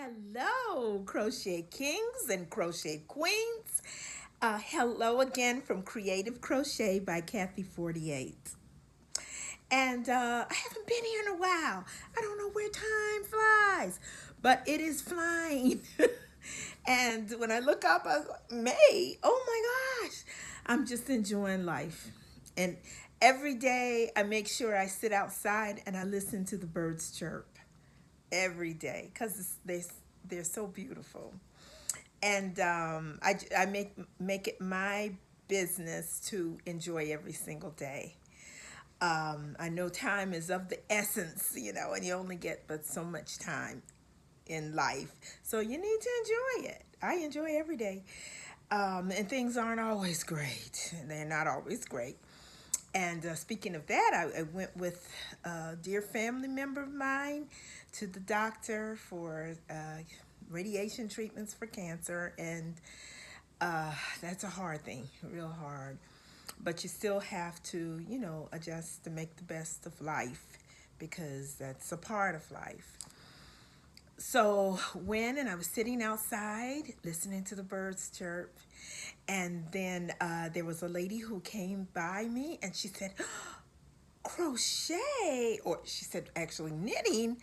Hello, Crochet Kings and Crochet Queens. Hello again from Creative Crochet by Cathy48. And I haven't been here in a while. I don't know where time flies, but it is flying. And when I look up, I was like, May, oh my gosh, I'm just enjoying life. And every day I make sure I sit outside and I listen to the birds chirp every day because they're so beautiful. And I make it my business to enjoy every single day. I know time is of the essence, and you only get but so much time in life. So you need to enjoy it. I enjoy every day. And things aren't always great. They're not always great. And speaking of that, I went with a dear family member of mine to the doctor for radiation treatments for cancer. And that's a hard thing, real hard. But you still have to, adjust to make the best of life because that's a part of life. So and I was sitting outside listening to the birds chirp, and then there was a lady who came by me and she said, crochet, or she said actually knitting.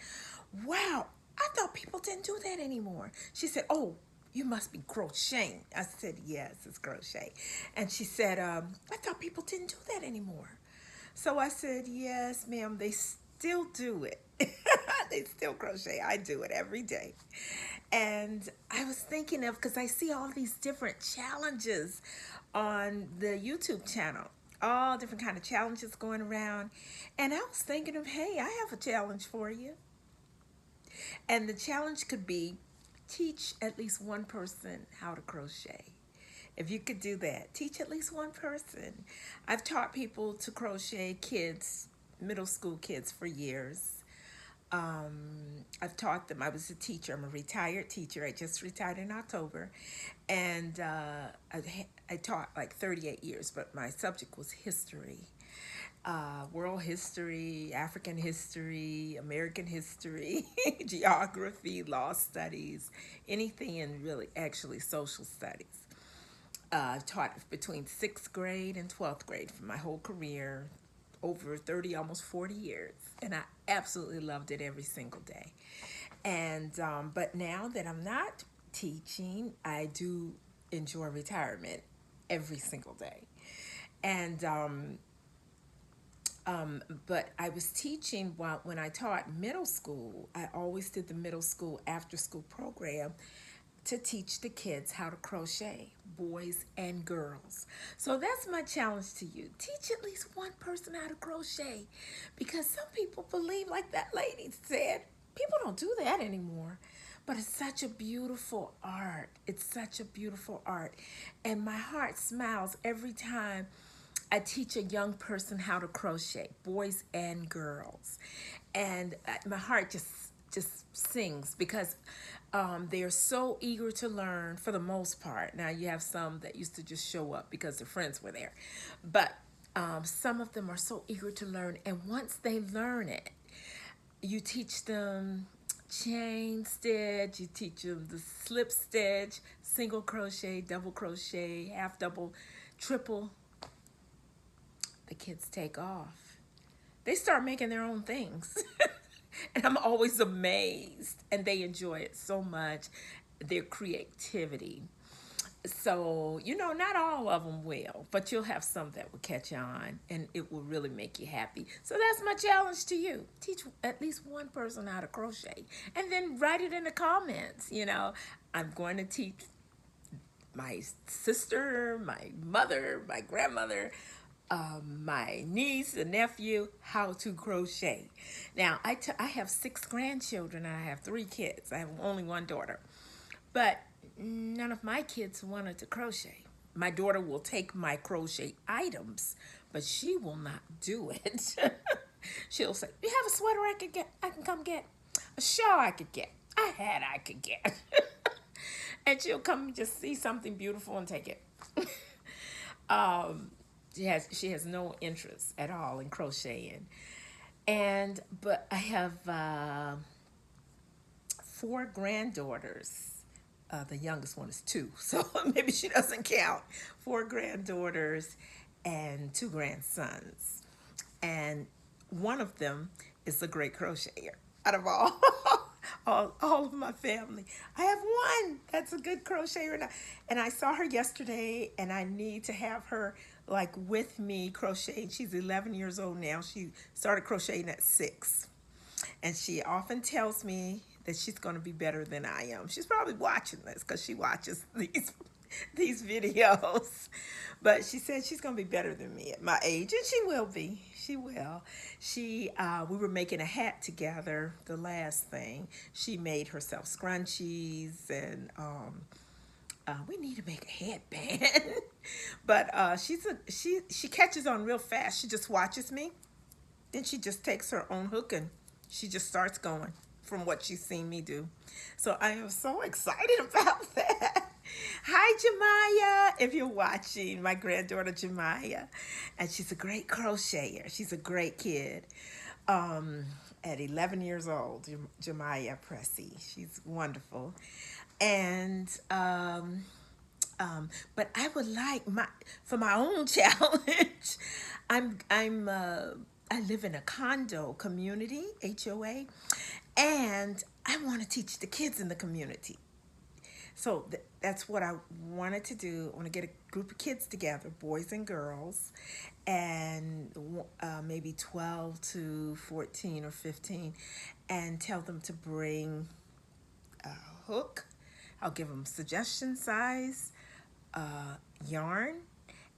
Wow, I thought people didn't do that anymore. She said, oh, you must be crocheting. I said, yes, it's crochet. And she said, I thought people didn't do that anymore. So I said, yes, ma'am, they still do it. They still crochet. I do it every day. And I was thinking of, because I see all these different challenges on the YouTube channel, all different kind of challenges going around. And I was thinking of, hey, I have a challenge for you. And the challenge could be teach at least one person how to crochet. If you could do that, teach at least one person. I've taught people to crochet, kids, middle school kids, for years. I've taught them. I was a teacher. I'm a retired teacher. I just retired in October. And I taught like 38 years, but my subject was history. World history, African history, American history, geography, law studies, anything in really actually social studies. I've taught between 6th grade and 12th grade for my whole career, over 30, almost 40 years. And I absolutely loved it every single day. And but now that I'm not teaching, I do enjoy retirement every single day. And but I was teaching when I taught middle school. I always did the middle school after school program to teach the kids how to crochet, boys and girls. So that's my challenge to you. Teach at least one person how to crochet, because some people believe, like that lady said, people don't do that anymore. But it's such a beautiful art. It's such a beautiful art. And my heart smiles every time I teach a young person how to crochet, boys and girls. And my heart just sings because they are so eager to learn for the most part. Now you have some that used to just show up because their friends were there, but some of them are so eager to learn. And once they learn it, you teach them chain stitch, you teach them the slip stitch, single crochet, double crochet, half double, triple. The kids take off. They start making their own things. And I'm always amazed. And they enjoy it so much, their creativity. So, not all of them will, but you'll have some that will catch on and it will really make you happy. So that's my challenge to you. Teach at least one person how to crochet and then write it in the comments. I'm going to teach my sister, my mother, my grandmother, my niece and nephew how to crochet. Now, I have 6 grandchildren and I have 3 kids. I have only one daughter. But none of my kids wanted to crochet. My daughter will take my crochet items, but she will not do it. She'll say, you have a sweater I can come get, a shawl I could get, a hat I could get. And she'll come and just see something beautiful and take it. She has no interest at all in crocheting. But I have 4 granddaughters. The youngest one is 2, so maybe she doesn't count. 4 granddaughters and 2 grandsons. And one of them is a great crocheter out of all. All of my family. I have one that's a good crocheter. And I saw her yesterday, and I need to have her like with me crocheting. She's 11 years old now. She started crocheting at 6. And she often tells me that she's going to be better than I am. She's probably watching this because she watches these videos. But she said she's going to be better than me at my age, and she will be. She will. We were making a hat together, the last thing. She made herself scrunchies, and we need to make a headband. But she catches on real fast. She just watches me. Then she just takes her own hook and she just starts going from what she's seen me do. So I am so excited about that. Hi, Jemiah, if you're watching, my granddaughter Jemiah. And she's a great crocheter. She's a great kid. At 11 years old, Jemiah Pressy. She's wonderful. And but I would like for my own challenge. I live in a condo community, HOA, and I want to teach the kids in the community. So that's what I wanted to do. I want to get a group of kids together, boys and girls, and maybe 12 to 14 or 15, and tell them to bring a hook. I'll give them suggestion size, yarn,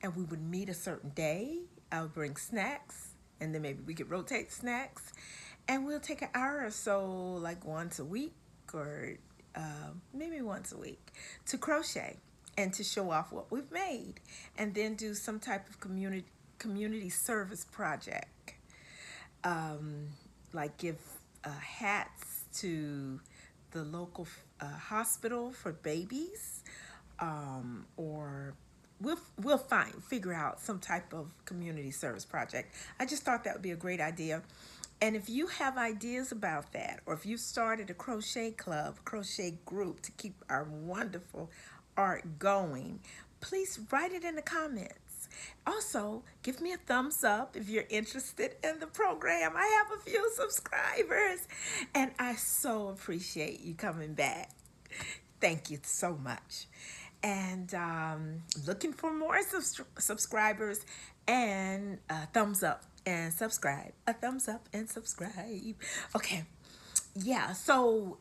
and we would meet a certain day. I would bring snacks, and then maybe we could rotate snacks, and we'll take an hour or so, like once a week or maybe once a week, to crochet and to show off what we've made, and then do some type of community service project, like give hats to the local hospital for babies, or we'll figure out some type of community service project. I just thought that would be a great idea. And if you have ideas about that, or if you started a crochet club, crochet group to keep our wonderful art going, please write it in the comments. Also, give me a thumbs up if you're interested in the program. I have a few subscribers, and I so appreciate you coming back. Thank you so much. And looking for more subscribers, and thumbs up and subscribe. A thumbs up and subscribe. Okay, yeah. So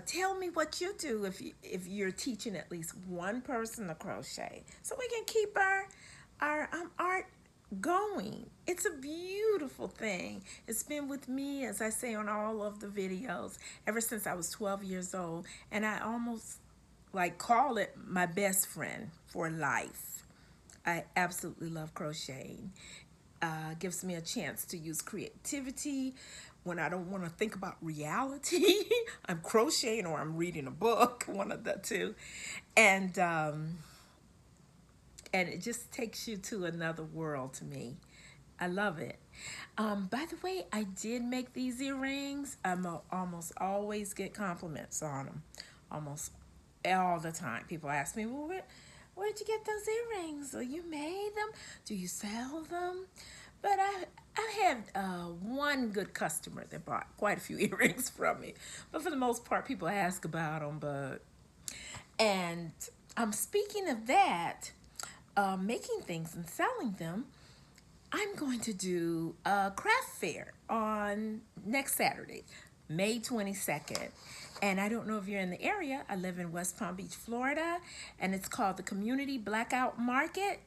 tell me what you do if you're teaching at least one person to crochet, so we can keep our art going. It's a beautiful thing. It's been with me, as I say on all of the videos, ever since I was 12 years old, and I almost call it my best friend for life. I absolutely love crocheting. Gives me a chance to use creativity when I don't want to think about reality. I'm crocheting or I'm reading a book, one of the two. And it just takes you to another world to me. I love it. By the way, I did make these earrings. I almost always get compliments on them. Almost all the time. People ask me, well, where'd you get those earrings? Or you made them? Do you sell them? But I had one good customer that bought quite a few earrings from me. But for the most part, people ask about them. And speaking of that, making things and selling them, I'm going to do a craft fair on next Saturday, May 22nd. And I don't know if you're in the area. I live in West Palm Beach, Florida, and it's called the Community Blackout Market.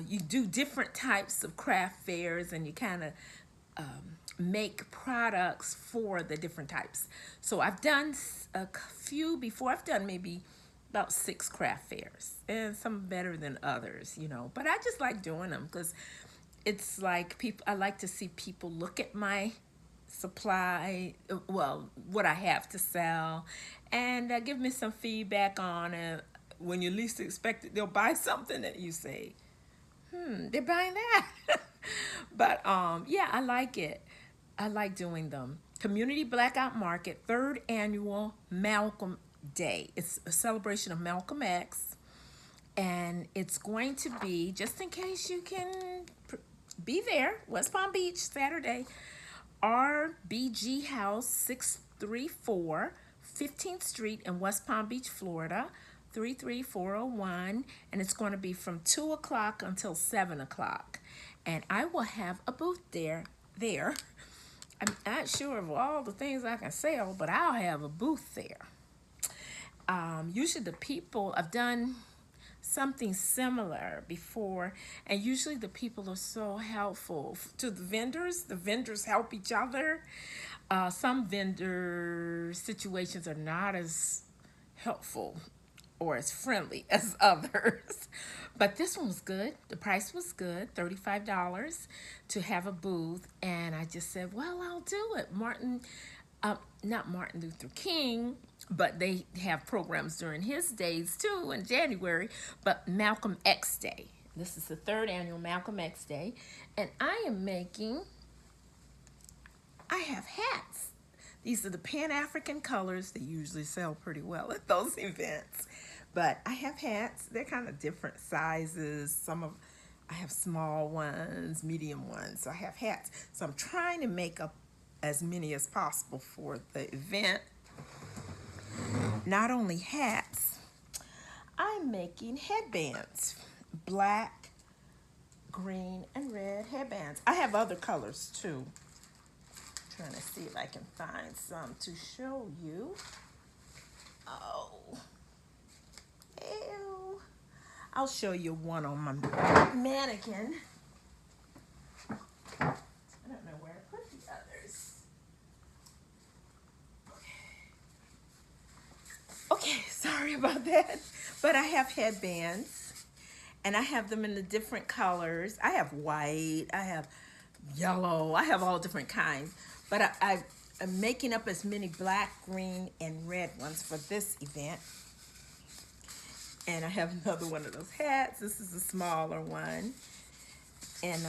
You do different types of craft fairs, and you kind of make products for the different types. So I've done a few before. I've done maybe about 6 craft fairs, and some better than others, But I just like doing them because it's like I like to see people look at my supply, what I have to sell, and give me some feedback on it. When you least expect it, they'll buy something that you say, they're buying that. But yeah, I like it. I like doing them. Community Blackout Market, third annual Malcolm Day. It's a celebration of Malcolm X, and it's going to be, just in case you can be there, West Palm Beach, Saturday, RBG House 634 15th Street in West Palm Beach, Florida, 33401, and it's going to be from 2 o'clock until 7 o'clock. And I will have a booth there. I'm not sure of all the things I can sell, but I'll have a booth there. Usually the people, I've done something similar before, and usually the people are so helpful to the vendors. The vendors help each other. Some vendor situations are not as helpful or as friendly as others. But this one was good. The price was good, $35 to have a booth. And I just said, well, I'll do it. Not Martin Luther King, but they have programs during his days too in January, but Malcolm X Day. This is the third annual Malcolm X Day. And I have hats. These are the Pan-African colors. They usually sell pretty well at those events. But I have hats. They're kind of different sizes. I have small ones, medium ones. So I have hats. So I'm trying to make up as many as possible for the event. Not only hats, I'm making headbands. Black, green, and red headbands. I have other colors too. Trying to see if I can find some to show you. Oh. Ew. I'll show you one on my mannequin. I don't know where to put the others. Okay, sorry about that. But I have headbands, and I have them in the different colors. I have white, I have yellow, I have all different kinds. But I'm making up as many black, green, and red ones for this event. And I have another one of those hats. This is a smaller one. And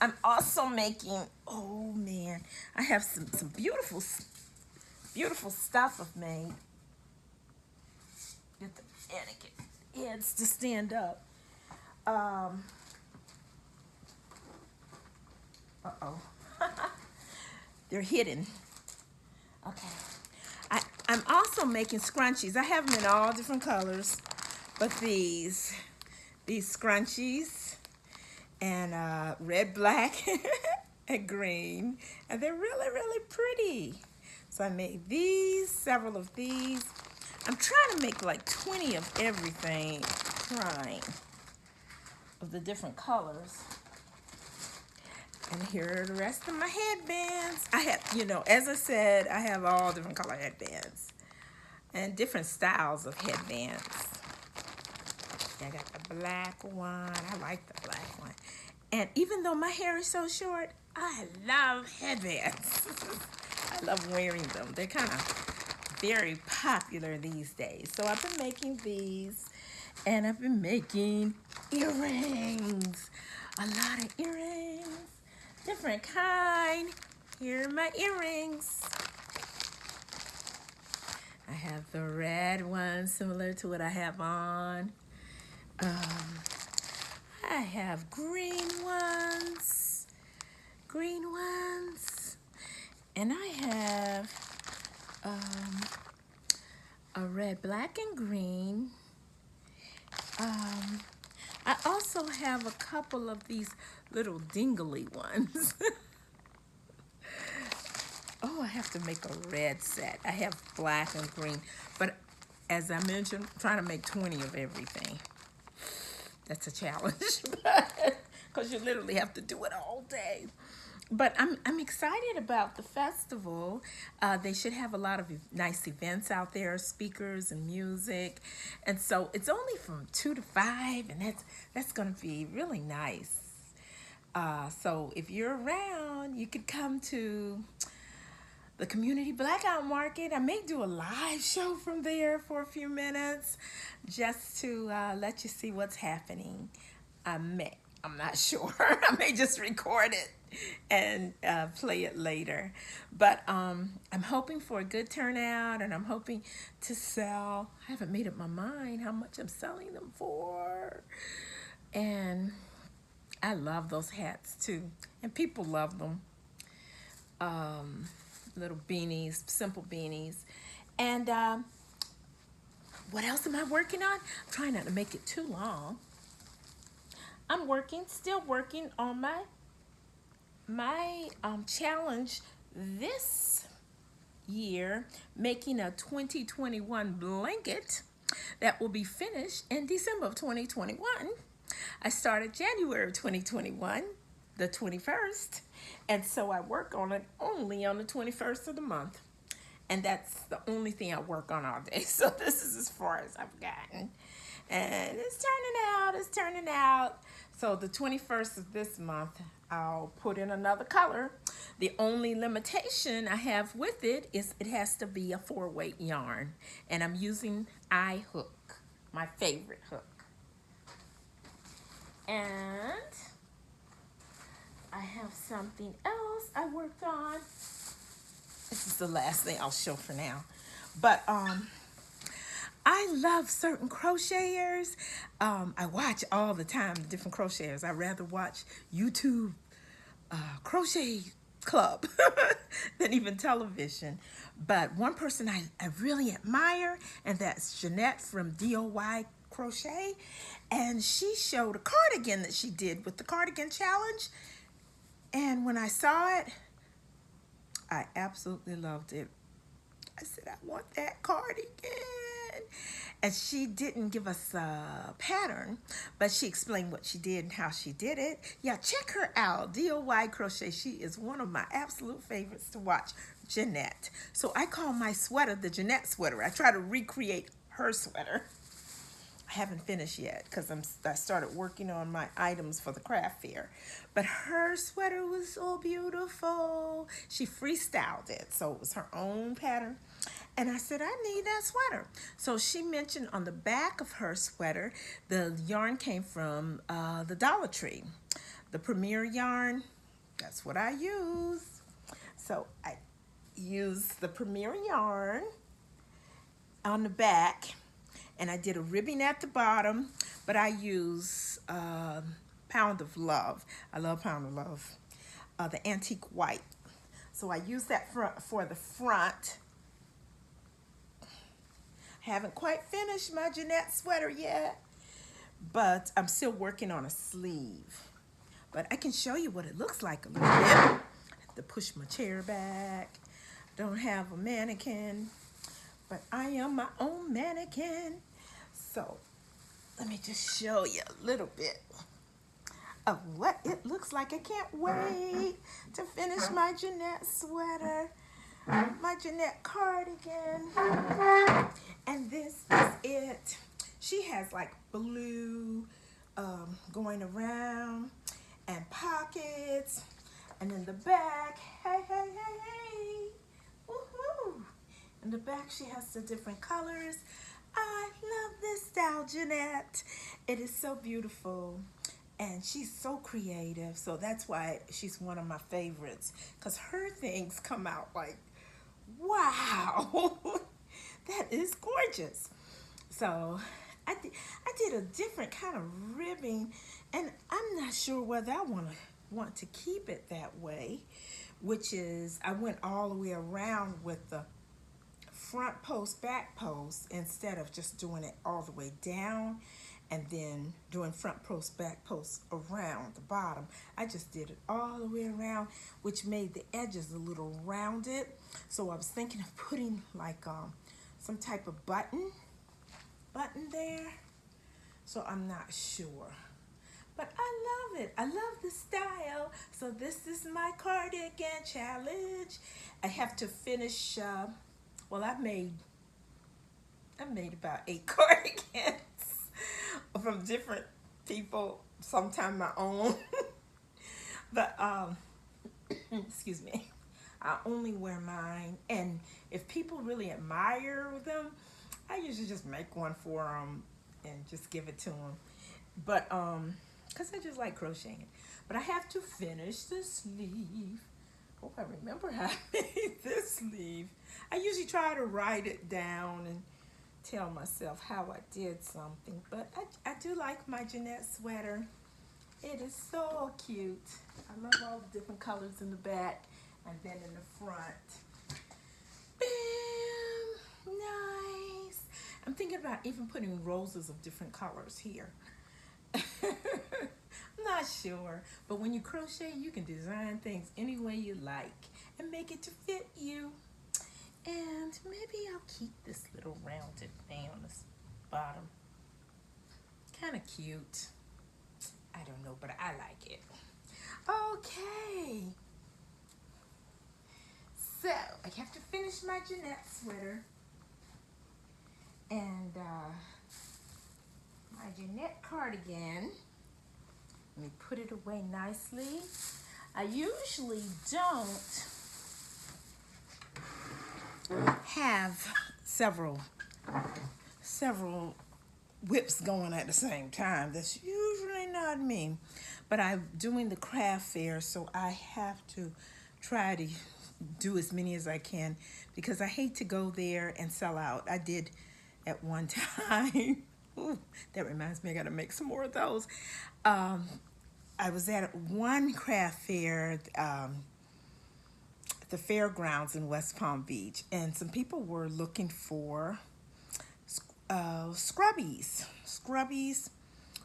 I'm also making, oh man, I have some beautiful stuff I've made. Get the mannequin heads to stand up. Uh-oh. They're hidden. Okay. I'm also making scrunchies. I have them in all different colors, but these scrunchies, and red, black, and green, and they're really, really pretty. So I made these, several of these. I'm trying to make like 20 of everything, of the different colors. And here are the rest of my headbands. I have, as I said, I have all different color headbands and different styles of headbands. I got the black one. I like the black one. And even though my hair is so short, I love headbands. I love wearing them. They're kind of very popular these days. So I've been making these, and I've been making earrings. A lot of earrings. Different kind. Here are my earrings. I have the red one, similar to what I have on. I have green ones, and I have a red, black, and green. I also have a couple of these little dingly ones. Oh, I have to make a red set. I have black and green, but as I mentioned, I'm trying to make 20 of everything. That's a challenge, because you literally have to do it all day. But I'm excited about the festival. They should have a lot of nice events out there, speakers and music. And so it's only from 2 to 5, and that's going to be really nice. So if you're around, you could come to the Community Blackout Market. I may do a live show from there for a few minutes just to let you see what's happening. I'm not sure. I may just record it and play it later. But I'm hoping for a good turnout, and I'm hoping to sell. I haven't made up my mind how much I'm selling them for. And I love those hats too, and people love them. Little beanies, simple beanies. And what else am I working on? I'm trying not to make it too long. I'm still working on my challenge this year, making a 2021 blanket that will be finished in December of 2021. I started January of 2021, the 21st, and so I work on it only on the 21st of the month. And that's the only thing I work on all day. So this is as far as I've gotten. And it's turning out. So the 21st of this month, I'll put in another color. The only limitation I have with it is it has to be a 4-weight yarn. And I'm using I hook, my favorite hook. And I have something else I worked on. This is the last thing I'll show for now. But I love certain crocheters. I watch all the time the different crocheters. I rather watch YouTube crochet club than even television. But one person I really admire, and that's Jeanette from DIY Crochet. And she showed a cardigan that she did with the cardigan challenge. And when I saw it, I absolutely loved it. I said, I want that cardigan. And she didn't give us a pattern, but she explained what she did and how she did it. Yeah, check her out, DIY Crochet. She is one of my absolute favorites to watch, Jeanette. So I call my sweater the Jeanette Sweater. I try to recreate her sweater. I haven't finished yet because I started working on my items for the craft fair. But her sweater was so beautiful. She freestyled it, so it was her own pattern. And I said, I need that sweater. So she mentioned on the back of her sweater, the yarn came from the Dollar Tree. The Premier yarn, that's what I use. So I used the Premier yarn on the back. And I did a ribbing at the bottom, but I use Pound of Love. I love Pound of Love, the antique white. So I use that for the front. Haven't quite finished my Jeanette sweater yet, but I'm still working on a sleeve. But I can show you what it looks like a little bit. I have to push my chair back. Don't have a mannequin, but I am my own mannequin. So let me just show you a little bit of what it looks like. I can't wait to finish my Jeanette sweater, my Jeanette cardigan. And this is it. She has like blue going around and pockets. And in the back, hey, hey, hey, hey. Woohoo! In the back, she has the different colors. I love this style, Jeanette. It is so beautiful. And she's so creative. So that's why she's one of my favorites. Because her things come out like, wow. That is gorgeous. So I did a different kind of ribbing. And I'm not sure whether I want to keep it that way. Which is, I went all the way around with the front post, back post, instead of just doing it all the way down and then doing front post, back post around the bottom. I just did it all the way around, which made the edges a little rounded. So I was thinking of putting like some type of button there. So I'm not sure. But I love it. I love the style. So this is my cardigan challenge. I have to finish, well, I've made about 8 cardigans from different people, sometimes my own. But, excuse me, I only wear mine. And if people really admire them, I usually just make one for them and just give it to them. But because I just like crocheting. But I have to finish the sleeve. Hope I remember how I made this sleeve. I usually try to write it down and tell myself how I did something. But I do like my Jeanette sweater. It is so cute. I love all the different colors in the back and then in the front. Bam! Nice. I'm thinking about even putting roses of different colors here. I'm not sure, but when you crochet, you can design things any way you like and make it to fit you. And maybe I'll keep this little rounded thing on the bottom. Kind of cute. I don't know, but I like it. Okay. So, I have to finish my Jeanette sweater. And my Jeanette cardigan. Let me put it away nicely. I usually don't have several whips going at the same time. That's usually not me. But I'm doing the craft fair, so I have to try to do as many as I can because I hate to go there and sell out. I did at one time. Ooh, that reminds me, I got to make some more of those. I was at one craft fair, the fairgrounds in West Palm Beach, and some people were looking for scrubbies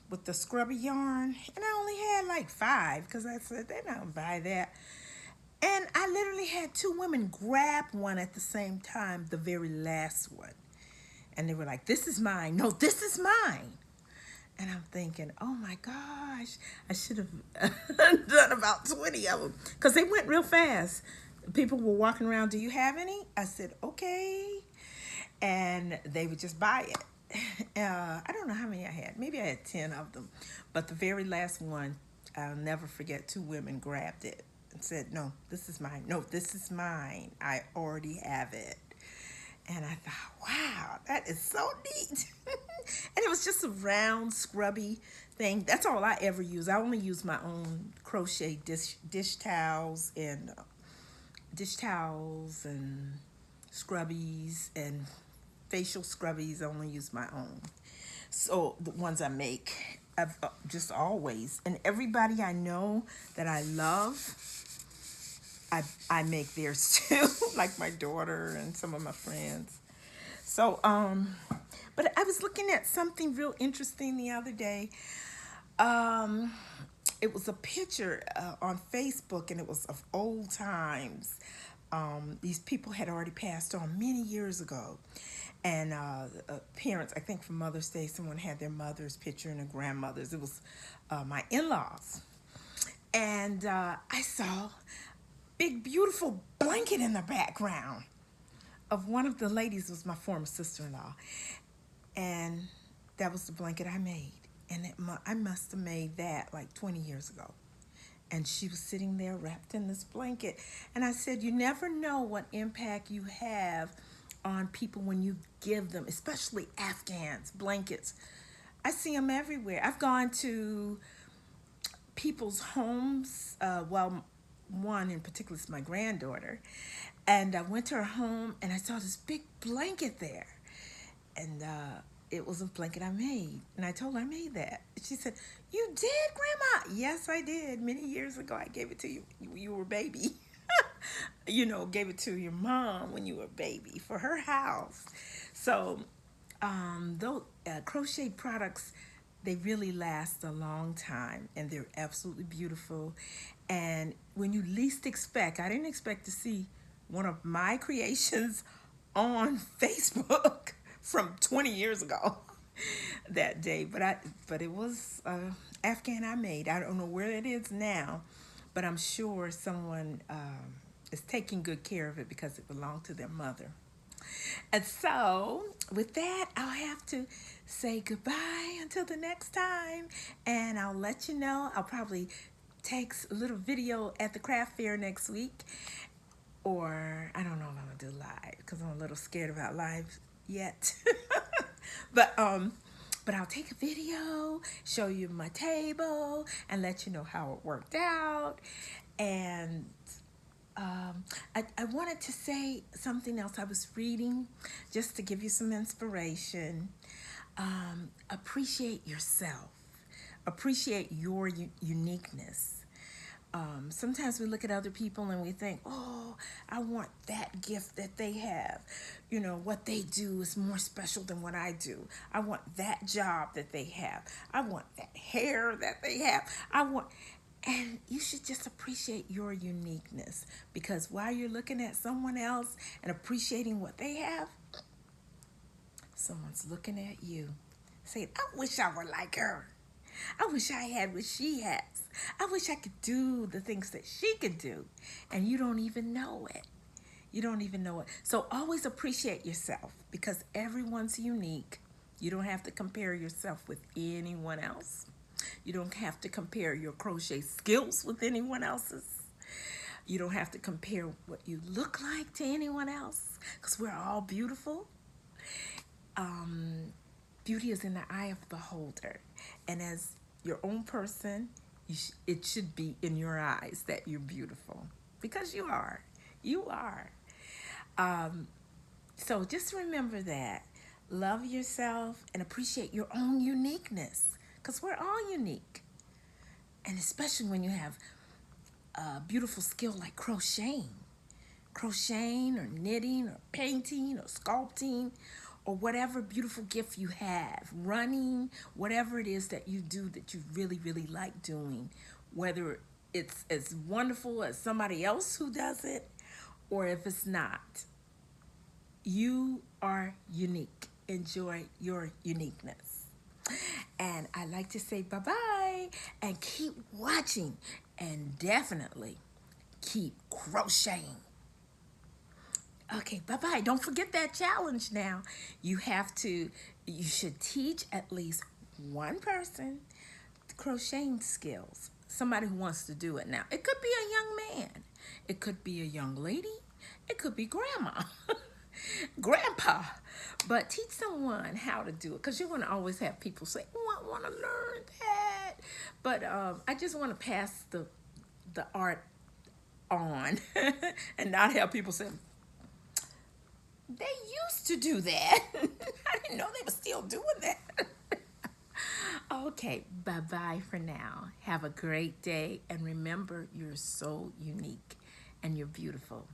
with the scrubby yarn, and I only had like 5 because I said they're not gonna buy that. And I literally had 2 women grab one at the same time, the very last one, and they were like, "This is mine." No, this is mine. And I'm thinking, oh my gosh, I should have done about 20 of them because they went real fast. People were walking around, "Do you have any?" I said, "Okay." And they would just buy it. I don't know how many I had. Maybe I had 10 of them. But the very last one, I'll never forget, 2 women grabbed it and said, "No, this is mine. No, this is mine. I already have it." And I thought, wow, that is so neat. And it was just a round, scrubby thing. That's all I ever use. I only use my own crochet dish towels and scrubbies and facial scrubbies. I only use my own. So the ones I make, I've just always, and everybody I know that I love, I make theirs too, like my daughter and some of my friends. So, but I was looking at something real interesting the other day. It was a picture on Facebook, and it was of old times. These people had already passed on many years ago. And parents, I think for Mother's Day, someone had their mother's picture and their grandmother's. It was my in-laws. And I saw big, beautiful blanket in the background of one of the ladies. Was my former sister-in-law. And that was the blanket I made. And I must have made that like 20 years ago. And she was sitting there wrapped in this blanket. And I said, you never know what impact you have on people when you give them, especially Afghans, blankets. I see them everywhere. I've gone to people's homes, well, one in particular is my granddaughter, and I went to her home and I saw this big blanket there, and it was a blanket I made, and I told her I made that. She said, "You did, Grandma?" "Yes, I did. Many years ago, I gave it to you. You were a baby." Gave it to your mom when you were a baby for her house. So those crochet products, they really last a long time, and they're absolutely beautiful. And when you least expect, I didn't expect to see one of my creations on Facebook from 20 years ago that day. But it was Afghan I made. I don't know where it is now, but I'm sure someone is taking good care of it because it belonged to their mother. And so, with that, I'll have to say goodbye until the next time. And I'll let you know. I'll probably take a little video at the craft fair next week. Or, I don't know if I'm going to do live because I'm a little scared about live yet. But But I'll take a video, show you my table, and let you know how it worked out. And I wanted to say something else I was reading just to give you some inspiration. Appreciate yourself. Appreciate your uniqueness. Sometimes we look at other people and we think, oh, I want that gift that they have. You know, what they do is more special than what I do. I want that job that they have. I want that hair that they have. And you should just appreciate your uniqueness, because while you're looking at someone else and appreciating what they have, someone's looking at you saying, I wish I were like her. I wish I had what she has. I wish I could do the things that she could do. And you don't even know it. You don't even know it. So always appreciate yourself, because everyone's unique. You don't have to compare yourself with anyone else. You don't have to compare your crochet skills with anyone else's. You don't have to compare what you look like to anyone else, because we're all beautiful. Beauty is in the eye of the beholder. And as your own person, it should be in your eyes that you're beautiful, because you are. You are. So just remember that. Love yourself and appreciate your own uniqueness, because we're all unique. And especially when you have a beautiful skill like crocheting or knitting or painting or sculpting, or whatever beautiful gift you have, running, whatever it is that you do that you really, really like doing, whether it's as wonderful as somebody else who does it, or if it's not. You are unique. Enjoy your uniqueness. And I like to say bye-bye and keep watching, and definitely keep crocheting. Okay, bye-bye. Don't forget that challenge now. You should teach at least one person crocheting skills. Somebody who wants to do it now. It could be a young man. It could be a young lady. It could be grandma, grandpa. But teach someone how to do it, because you're going to always have people say, oh, I want to learn that. But I just want to pass the art on and not have people say, they used to do that. I didn't know they were still doing that. Okay, bye-bye for now. Have a great day. And remember, you're so unique and you're beautiful.